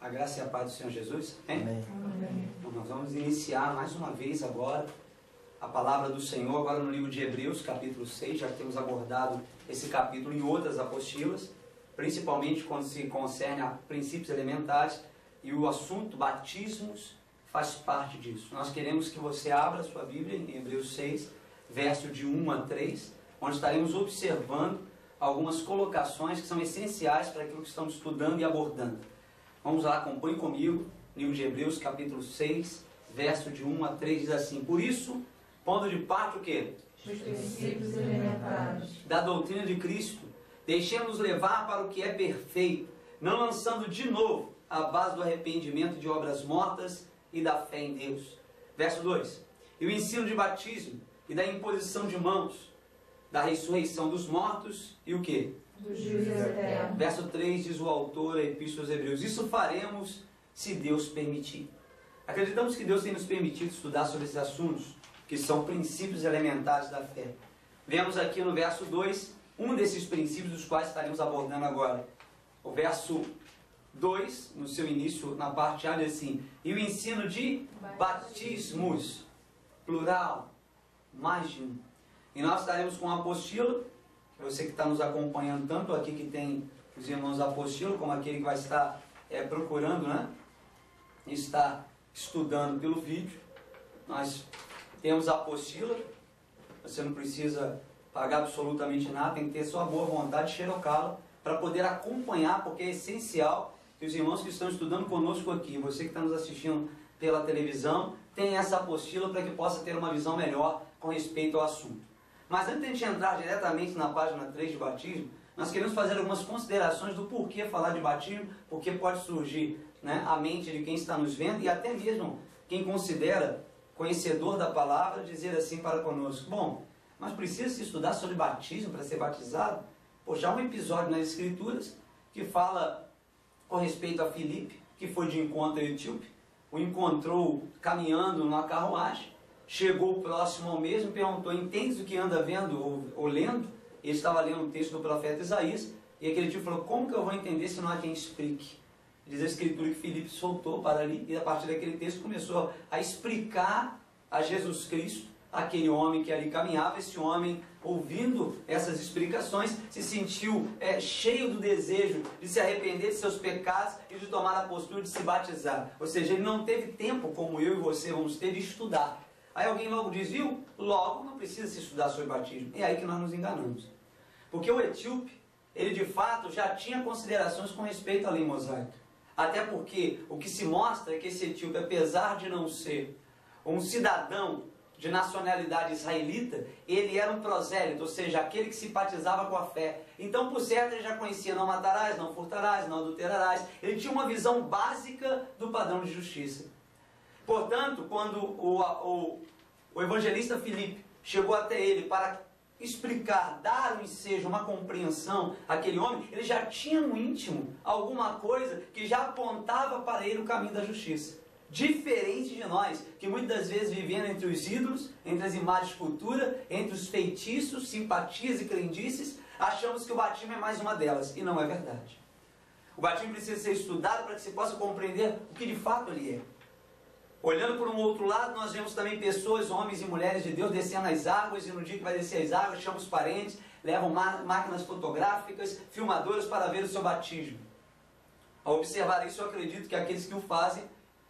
A graça e a paz do Senhor Jesus. Amém? Amém. Então, nós vamos iniciar mais uma vez agora a palavra do Senhor, agora no livro de Hebreus, capítulo 6. Já temos abordado esse capítulo em outras apostilas, principalmente quando se concerne a princípios elementares, e o assunto batismos faz parte disso. Nós queremos que você abra sua Bíblia em Hebreus 6, verso de 1 a 3, onde estaremos observando algumas colocações que são essenciais para aquilo que estamos estudando e abordando. Vamos lá, acompanhe comigo, livro de Hebreus, capítulo 6, verso de 1 a 3, diz assim: Por isso, pondo de parte o quê? Os princípios elementares Da doutrina de Cristo, deixemos levar para o que é perfeito, não lançando de novo a base do arrependimento de obras mortas e da fé em Deus. Verso 2: E o ensino de batismo e da imposição de mãos, da ressurreição dos mortos e o quê? do juízo eterno. Verso 3 diz o autor da Epístola aos Hebreus: Isso faremos se Deus permitir. Acreditamos que Deus tem nos permitido estudar sobre esses assuntos, que são princípios elementares da fé. Vemos aqui no verso 2, um desses princípios dos quais estaremos abordando agora. O verso 2, no seu início, na parte A, diz assim: E o ensino de batismos, plural, mais de um. E nós estaremos com a apostila. Você que está nos acompanhando, tanto aqui que tem os irmãos apostila, como aquele que vai estar procurando, né? Está estudando pelo vídeo. Nós temos a apostila. Você não precisa pagar absolutamente nada, tem que ter sua boa vontade de xerocá-la para poder acompanhar, porque é essencial que os irmãos que estão estudando conosco aqui, você que está nos assistindo pela televisão, tenha essa apostila para que possa ter uma visão melhor com respeito ao assunto. Mas antes de a gente entrar diretamente na página 3 de batismo, nós queremos fazer algumas considerações do porquê falar de batismo, porque pode surgir, né, a mente de quem está nos vendo e até mesmo quem considera conhecedor da palavra dizer assim para conosco: bom, mas precisa se estudar sobre batismo para ser batizado? Poxa, há um episódio nas Escrituras que fala com respeito a Filipe, que foi de encontro a Etíope, o encontrou caminhando numa carruagem. Chegou próximo ao mesmo e perguntou: entendes o que anda vendo ou lendo? Ele estava lendo o texto do profeta Isaías, e aquele tio falou: como que eu vou entender se não há quem explique? Diz a Escritura que Filipe soltou para ali, e a partir daquele texto começou a explicar a Jesus Cristo, aquele homem que ali caminhava. Esse homem, ouvindo essas explicações, se sentiu cheio do desejo de se arrepender de seus pecados e de tomar a postura de se batizar. Ou seja, ele não teve tempo, como eu e você vamos ter, de estudar. Aí alguém logo diz: viu? Logo não precisa se estudar sobre batismo. É aí que nós nos enganamos. Porque o etíope, ele de fato já tinha considerações com respeito à lei mosaica. Até porque o que se mostra é que esse etíope, apesar de não ser um cidadão de nacionalidade israelita, ele era um prosélito, ou seja, aquele que simpatizava com a fé. Então, por certo, ele já conhecia: não matarás, não furtarás, não adulterarás. Ele tinha uma visão básica do padrão de justiça. Portanto, quando o evangelista Filipe chegou até ele para explicar, dar um ensejo, uma compreensão àquele homem, ele já tinha no íntimo alguma coisa que já apontava para ele o caminho da justiça. Diferente de nós, que muitas das vezes vivendo entre os ídolos, entre as imagens de cultura, entre os feitiços, simpatias e crendices, achamos que o batismo é mais uma delas, e não é verdade. O batismo precisa ser estudado para que se possa compreender o que de fato ele é. Olhando por um outro lado, nós vemos também pessoas, homens e mulheres de Deus, descendo as águas, e no dia que vai descer as águas, chamam os parentes, levam máquinas fotográficas, filmadoras para ver o seu batismo. Ao observar isso, eu acredito que aqueles que o fazem,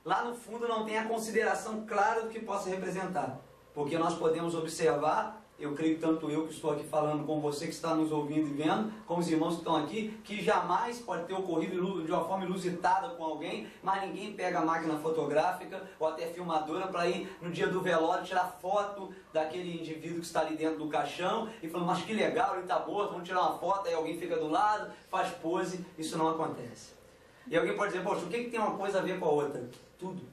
lá no fundo não têm a consideração clara do que possa representar. Porque nós podemos observar, eu creio que tanto eu que estou aqui falando com você que está nos ouvindo e vendo, como os irmãos que estão aqui, que jamais pode ter ocorrido de uma forma inusitada com alguém, mas ninguém pega a máquina fotográfica ou até filmadora para ir no dia do velório tirar foto daquele indivíduo que está ali dentro do caixão e falando: mas que legal, ele está morto, vamos tirar uma foto, aí alguém fica do lado, faz pose. Isso não acontece. E alguém pode dizer: poxa, o que tem uma coisa a ver com a outra? Tudo.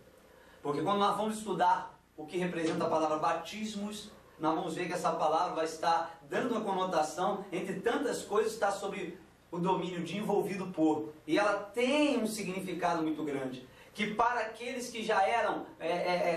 Porque quando nós vamos estudar o que representa a palavra batismos, nós vamos ver que essa palavra vai estar dando uma conotação, entre tantas coisas, está sobre o domínio de envolvido por. E ela tem um significado muito grande. que para aqueles que já eram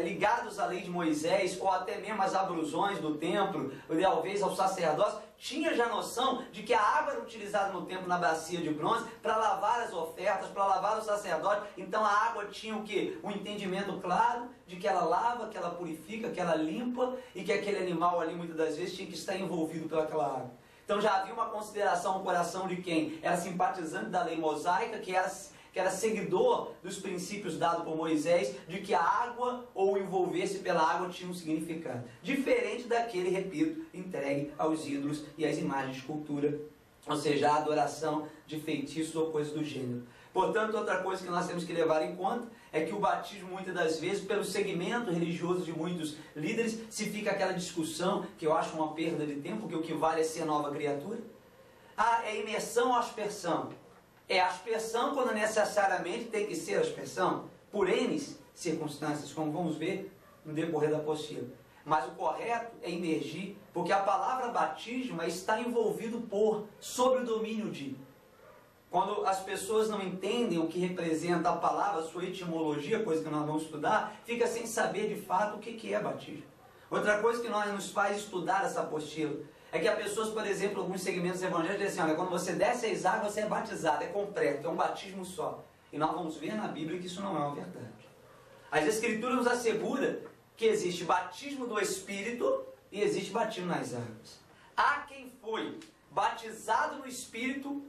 ligados à lei de Moisés, ou até mesmo às abrusões do templo, ou talvez aos sacerdócios, tinha já noção de que a água era utilizada no templo na bacia de bronze para lavar as ofertas, para lavar os sacerdotes. Então a água tinha o quê? Um entendimento claro de que ela lava, que ela purifica, que ela limpa, e que aquele animal ali muitas das vezes tinha que estar envolvido pelaquela água. Então já havia uma consideração no coração de quem era simpatizante da lei mosaica, que era seguidor dos princípios dados por Moisés, de que a água ou envolver-se pela água tinha um significado. Diferente daquele, repito, entregue aos ídolos e às imagens de escultura, ou seja, a adoração de feitiços ou coisas do gênero. Portanto, outra coisa que nós temos que levar em conta é que o batismo, muitas das vezes, pelo segmento religioso de muitos líderes, se fica aquela discussão, que eu acho uma perda de tempo, que o que vale é ser nova criatura. É imersão ou aspersão? É aspersão quando necessariamente tem que ser aspersão, por N circunstâncias, como vamos ver no decorrer da apostila. Mas o correto é imergir, porque a palavra batismo está envolvido sob o domínio de. Quando as pessoas não entendem o que representa a palavra, sua etimologia, coisa que nós vamos estudar, fica sem saber de fato o que é batismo. Outra coisa que nos faz estudar essa apostila é que há pessoas, por exemplo, alguns segmentos evangélicos dizem assim, olha, quando você desce as águas, você é batizado, é completo, é um batismo só. E nós vamos ver na Bíblia que isso não é uma verdade. As Escrituras nos asseguram que existe batismo do Espírito e existe batismo nas águas. Há quem foi batizado no Espírito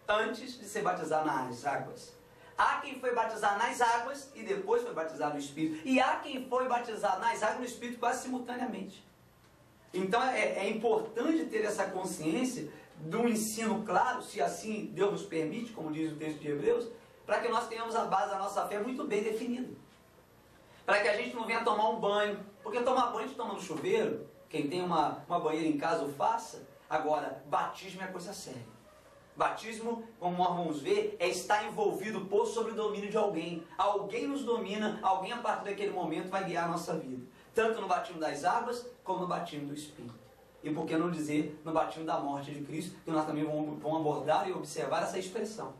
antes de ser batizado nas águas. Há quem foi batizado nas águas e depois foi batizado no Espírito. E há quem foi batizado nas águas e no Espírito quase simultaneamente. Então é importante ter essa consciência de um ensino claro, se assim Deus nos permite, como diz o texto de Hebreus, para que nós tenhamos a base da nossa fé muito bem definida. Para que a gente não venha tomar um banho, porque tomar banho a gente toma no chuveiro, quem tem uma banheira em casa o faça. Agora, batismo é coisa séria. Batismo, como nós vamos ver, é estar envolvido sobre o domínio de alguém. Alguém nos domina, alguém a partir daquele momento vai guiar a nossa vida. Tanto no batismo das águas, como no batismo do Espírito. E por que não dizer no batismo da morte de Cristo, que nós também vamos abordar e observar essa expressão.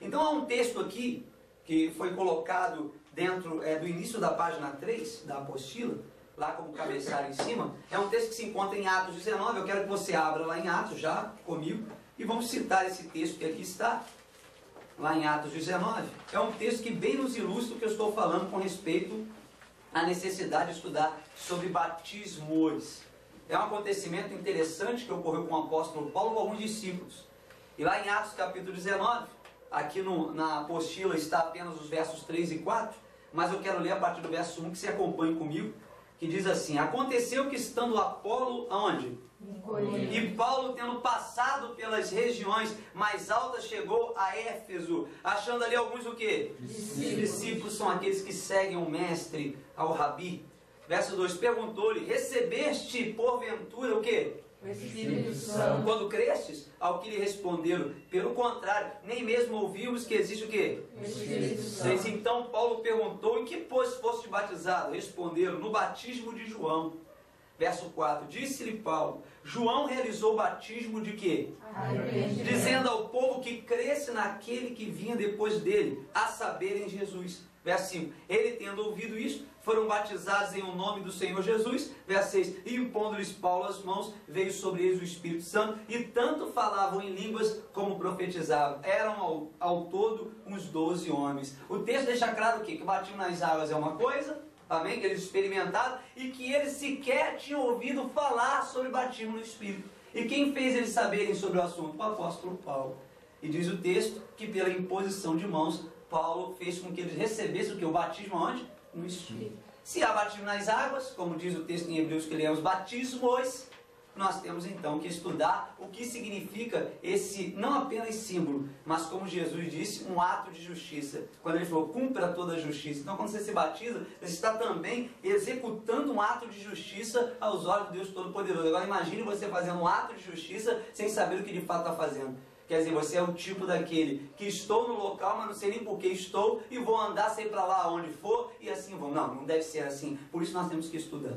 Então há um texto aqui, que foi colocado dentro do início da página 3 da apostila, lá como cabeçalho em cima. É um texto que se encontra em Atos 19, eu quero que você abra lá em Atos já comigo, e vamos citar esse texto que aqui está, lá em Atos 19. É um texto que bem nos ilustra o que eu estou falando com respeito à necessidade de estudar sobre batismos. É um acontecimento interessante que ocorreu com o apóstolo Paulo com alguns discípulos. E lá em Atos capítulo 19, aqui na apostila está apenas os versos 3 e 4, mas eu quero ler a partir do verso 1, que você acompanhe comigo, que diz assim: aconteceu que estando Apolo, aonde? E Paulo, tendo passado pelas regiões mais altas, chegou a Éfeso, achando ali alguns o quê? Discípulos são aqueles que seguem o mestre, ao rabi. Verso 2, perguntou-lhe, recebeste porventura o quê? O Espírito Santo. Quando crestes? Ao que lhe responderam, pelo contrário, nem mesmo ouvimos que existe o quê? O Espírito Santo. Então Paulo perguntou, em que pois foste batizado? Responderam, no batismo de João. Verso 4, disse-lhe Paulo, João realizou o batismo de quê? Dizendo ao povo que cresce naquele que vinha depois dele, a saber, em Jesus. Verso 5, ele tendo ouvido isso, foram batizados em o nome do Senhor Jesus. Verso 6, e impondo-lhes Paulo as mãos, veio sobre eles o Espírito Santo, e tanto falavam em línguas como profetizavam. Eram ao todo uns 12 homens. O texto deixa claro o quê? Que o batismo nas águas é uma coisa, amém? Que eles experimentaram, e que eles sequer tinham ouvido falar sobre batismo no Espírito. E quem fez eles saberem sobre o assunto? O apóstolo Paulo. E diz o texto que pela imposição de mãos, Paulo fez com que eles recebessem o que? O batismo onde? No Espírito. Se há batismo nas águas, como diz o texto em Hebreus que lemos, batismos, nós temos então que estudar o que significa esse, não apenas símbolo, mas como Jesus disse, um ato de justiça. Quando ele falou, cumpra toda a justiça. Então quando você se batiza, você está também executando um ato de justiça aos olhos de Deus Todo-Poderoso. Agora imagine você fazendo um ato de justiça sem saber o que de fato está fazendo. Quer dizer, você é o tipo daquele que estou no local, mas não sei nem por que estou, e vou andar, sei para lá onde for, e assim vou. Não, não deve ser assim. Por isso nós temos que estudar.